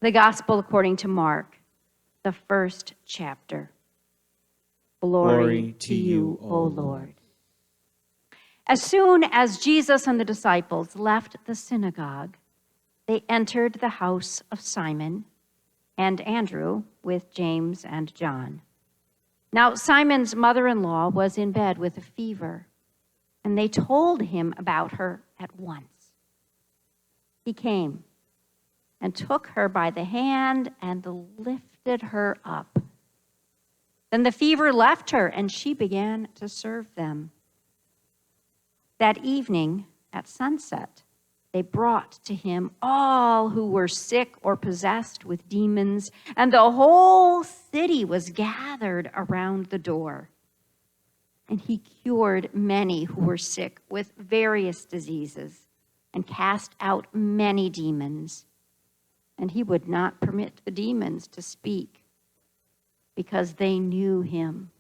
The Gospel according to Mark, the first chapter. Glory to you, O Lord. As soon as Jesus and the disciples left the synagogue, they entered the house of Simon and Andrew with James and John. Now Simon's mother-in-law was in bed with a fever, and they told him about her at once. He came and took her by the hand and lifted her up. Then the fever left her, and she began to serve them. That evening at sunset, they brought to him all who were sick or possessed with demons, and the whole city was gathered around the door. And he cured many who were sick with various diseases and cast out many demons. And he would not permit the demons to speak because they knew him.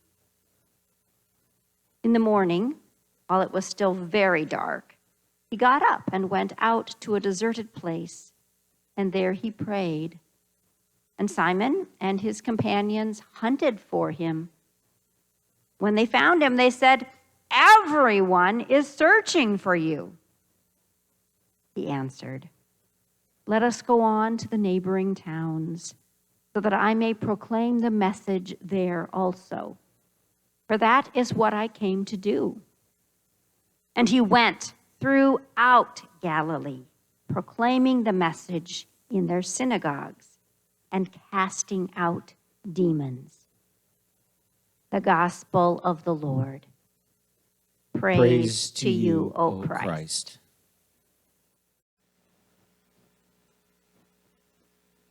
In the morning, while it was still very dark, he got up and went out to a deserted place, and there he prayed. And Simon and his companions hunted for him. When they found him, they said, "Everyone is searching for you." He answered, "Let us go on to the neighboring towns, so that I may proclaim the message there also. For that is what I came to do." And he went throughout Galilee, proclaiming the message in their synagogues and casting out demons. The gospel of the Lord. Praise to you, O Christ.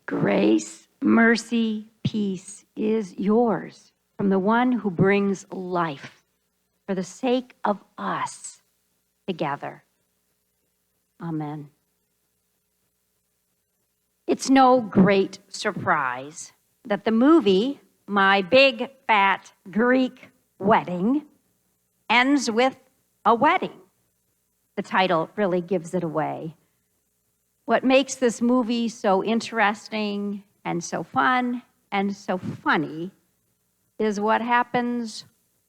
Grace, mercy, peace is yours from the one who brings life for the sake of us together. Amen. It's no great surprise that the movie, My Big Fat Greek Wedding, ends with a wedding. The title really gives it away. What makes this movie so interesting and so fun and so funny is what happens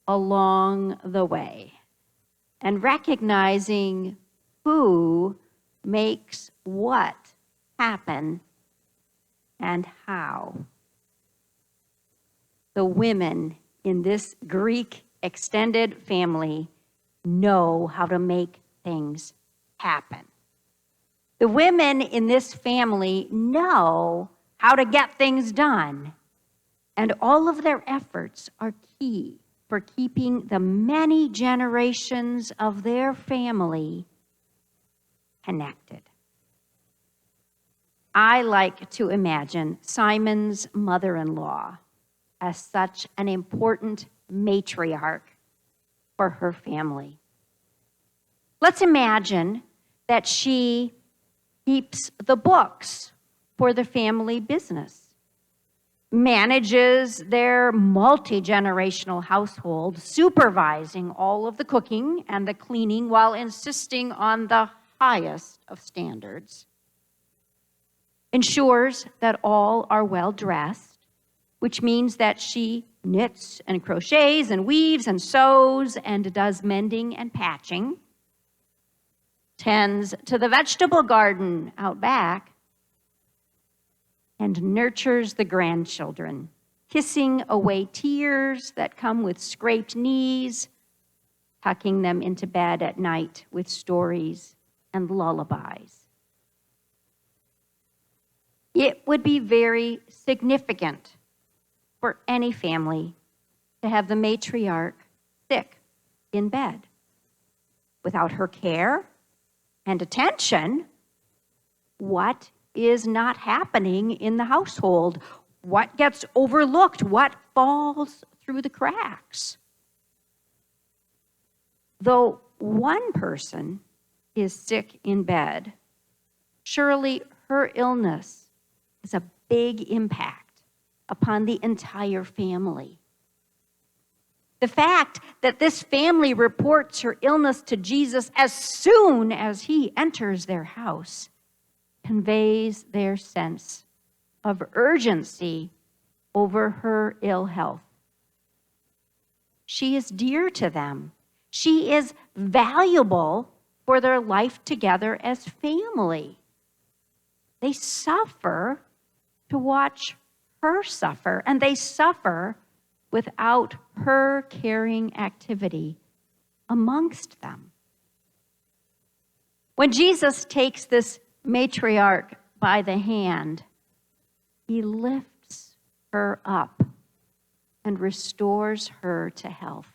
along the way and recognizing who makes what happen and how. The women in this Greek extended family know how to make things happen. The women in this family know how to get things done, and all of their efforts are key for keeping the many generations of their family connected. I like to imagine Simon's mother-in-law as such an important matriarch for her family. Let's imagine that she keeps the books for the family business, manages their multi-generational household, supervising all of the cooking and the cleaning while insisting on the highest of standards, ensures that all are well dressed, which means that she knits and crochets and weaves and sews and does mending and patching, tends to the vegetable garden out back, and nurtures the grandchildren, kissing away tears that come with scraped knees, tucking them into bed at night with stories and lullabies. It would be very significant for any family to have the matriarch sick in bed. Without her care and attention, what is not happening in the household? What gets overlooked? What falls through the cracks? Though one person is sick in bed, surely her illness is a big impact upon the entire family. The fact that this family reports her illness to Jesus as soon as he enters their house conveys their sense of urgency over her ill health. She is dear to them. She is valuable for their life together as family. They suffer to watch her suffer, and they suffer without her caring activity amongst them. When Jesus takes this matriarch by the hand, he lifts her up and restores her to health.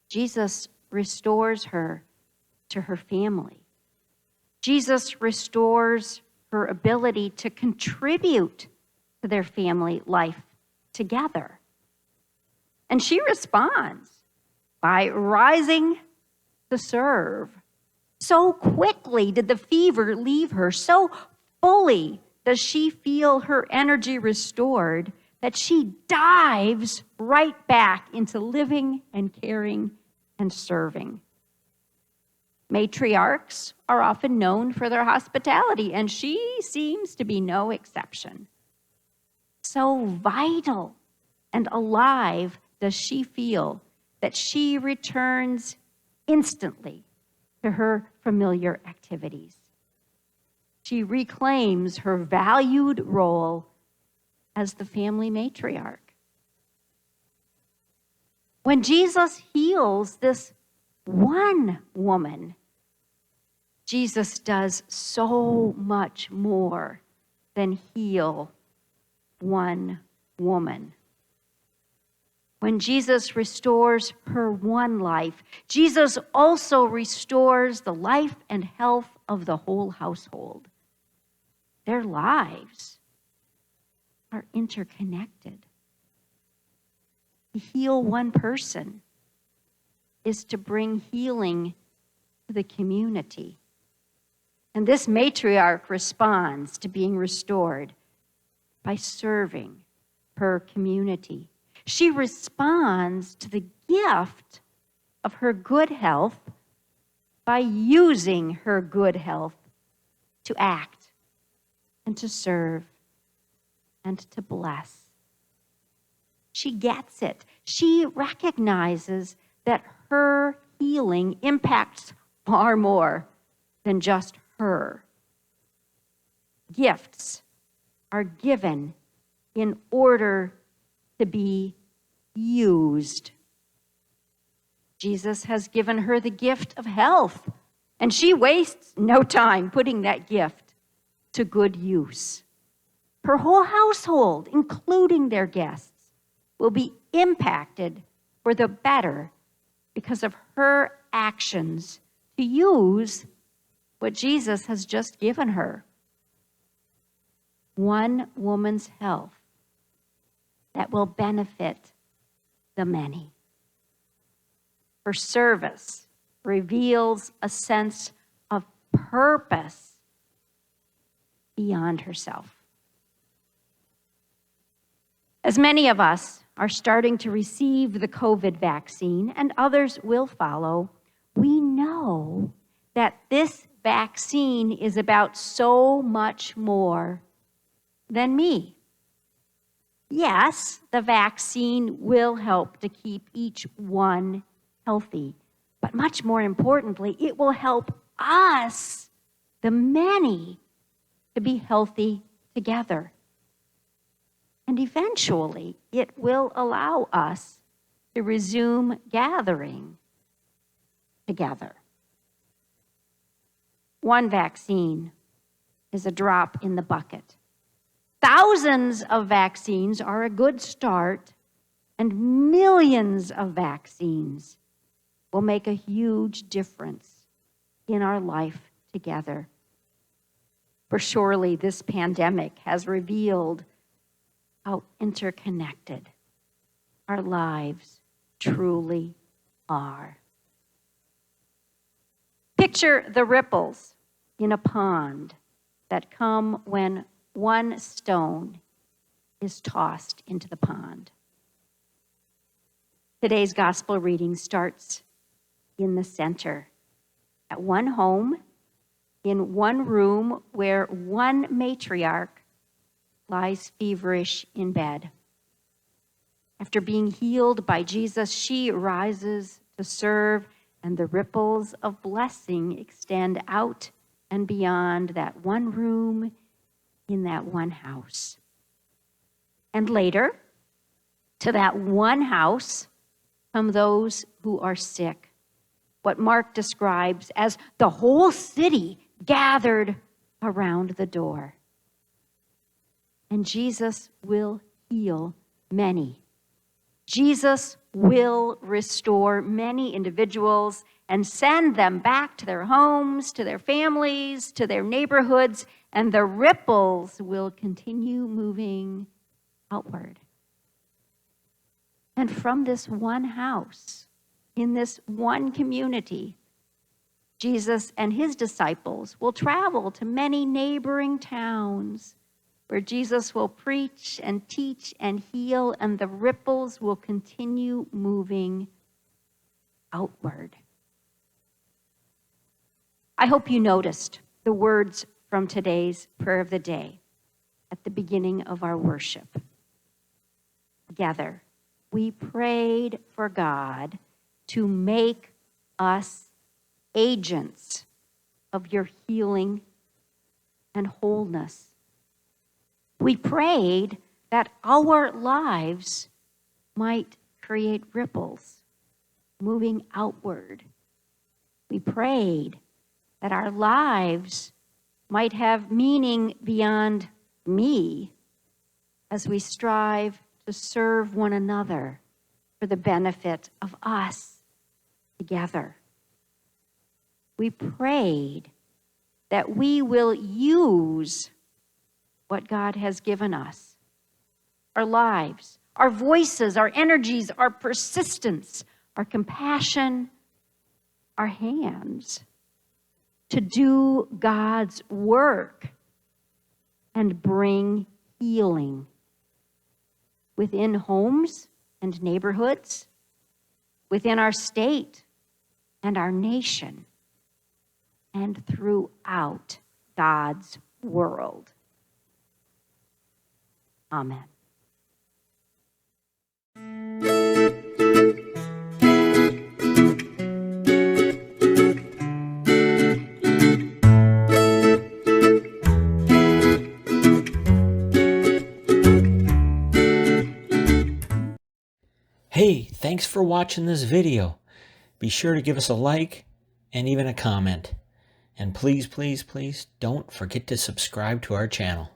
Jesus restores her to her family. Jesus restores her ability to contribute to their family life together. And she responds by rising to serve. So quickly did the fever leave her, so fully does she feel her energy restored, that she dives right back into living and caring and serving. Matriarchs are often known for their hospitality, and she seems to be no exception. So vital and alive does she feel that she returns instantly to her familiar activities. She reclaims her valued role as the family matriarch. When Jesus heals this one woman, Jesus does so much more than heal one woman. When Jesus restores her one life, Jesus also restores the life and health of the whole household. Their lives are interconnected. To heal one person is to bring healing to the community. And this matriarch responds to being restored by serving her community. She responds to the gift of her good health by using her good health to act and to serve and to bless. She gets it. She recognizes that her healing impacts far more than just her. Gifts are given in order to be used. Jesus has given her the gift of health, and she wastes no time putting that gift to good use. Her whole household, including their guests, will be impacted for the better because of her actions to use what Jesus has just given her. One woman's health that will benefit the many. Her service reveals a sense of purpose beyond herself. As many of us are starting to receive the COVID vaccine, and others will follow, we know that this vaccine is about so much more than me. Yes, the vaccine will help to keep each one healthy, but much more importantly, it will help us, the many, to be healthy together. And eventually, it will allow us to resume gathering together. One vaccine is a drop in the bucket. Thousands of vaccines are a good start, and millions of vaccines will make a huge difference in our life together. For surely this pandemic has revealed how interconnected our lives truly are. Picture the ripples in a pond that come when one stone is tossed into the pond. Today's gospel reading starts in the center, at one home, in one room where one matriarch lies feverish in bed. After being healed by Jesus, she rises to serve, and the ripples of blessing extend out and beyond that one room in that one house. And later, to that one house come those who are sick, what Mark describes as the whole city gathered around the door. And Jesus will heal many. Jesus will restore many individuals and send them back to their homes, to their families, to their neighborhoods, and the ripples will continue moving outward. And from this one house, in this one community, Jesus and his disciples will travel to many neighboring towns where Jesus will preach and teach and heal, and the ripples will continue moving outward. I hope you noticed the words from today's prayer of the day at the beginning of our worship. Together, we prayed for God to make us agents of your healing and wholeness. We prayed that our lives might create ripples moving outward. We prayed that our lives might have meaning beyond me as we strive to serve one another for the benefit of us together. We prayed that we will use what God has given us, our lives, our voices, our energies, our persistence, our compassion, our hands, to do God's work and bring healing within homes and neighborhoods, within our state and our nation, and throughout God's world. Amen. Hey, thanks for watching this video. Be sure to give us a like and even a comment. And please, please, please don't forget to subscribe to our channel.